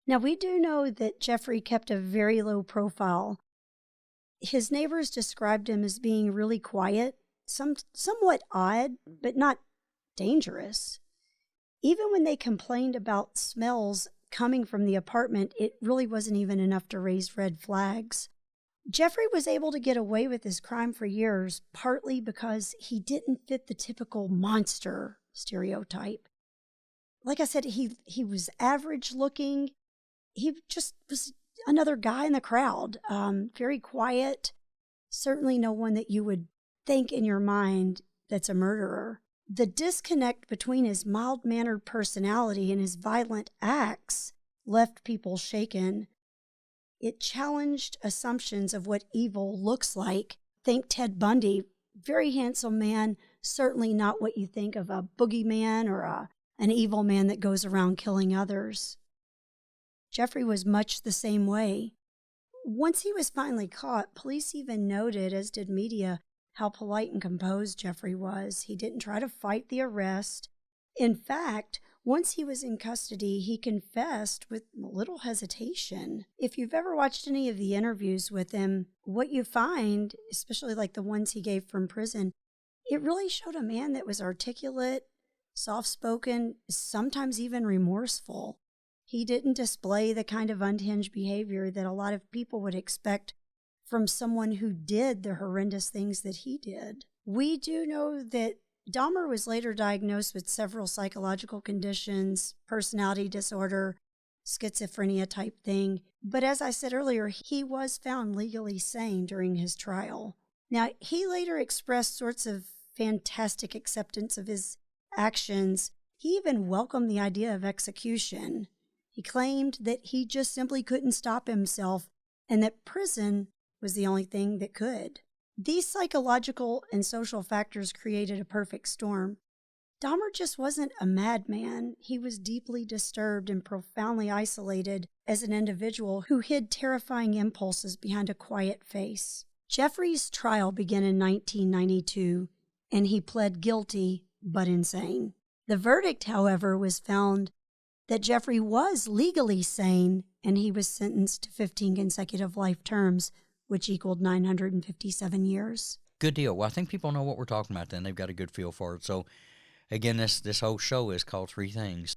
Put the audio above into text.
Now, we do know that Jeffrey kept a very low profile. His neighbors described him as being really quiet, somewhat odd, but not dangerous. Even when they complained about smells coming from the apartment, it really wasn't even enough to raise red flags. Jeffrey was able to get away with his crime for years, partly because he didn't fit the typical monster stereotype. Like I said, he was average looking. He just was another guy in the crowd, very quiet, certainly no one that you would think in your mind that's a murderer. The disconnect between his mild-mannered personality and his violent acts left people shaken. It challenged assumptions of what evil looks like. Think Ted Bundy, very handsome man, certainly not what you think of a boogeyman or an evil man that goes around killing others. Jeffrey was much the same way. Once he was finally caught, police even noted, as did media, how polite and composed Jeffrey was. He didn't try to fight the arrest. In fact, once he was in custody, he confessed with little hesitation. If you've ever watched any of the interviews with him, what you find, especially like the ones he gave from prison, it really showed a man that was articulate, soft-spoken, sometimes even remorseful. He didn't display the kind of unhinged behavior that a lot of people would expect from someone who did the horrendous things that he did. We do know that Dahmer was later diagnosed with several psychological conditions, personality disorder, schizophrenia type thing. But as I said earlier, he was found legally sane during his trial. Now, he later expressed sorts of fantastic acceptance of his actions. He even welcomed the idea of execution. He claimed that he just simply couldn't stop himself and that prison was the only thing that could. These psychological and social factors created a perfect storm. Dahmer just wasn't a madman. He was deeply disturbed and profoundly isolated as an individual who hid terrifying impulses behind a quiet face. Jeffrey's trial began in 1992, and he pled guilty but insane. The verdict, however, was found that Jeffrey was legally sane, and he was sentenced to 15 consecutive life terms, which equaled 957 years. Good deal. Well, I think people know what we're talking about then. They've got a good feel for it. So, again, this whole show is called Three Things.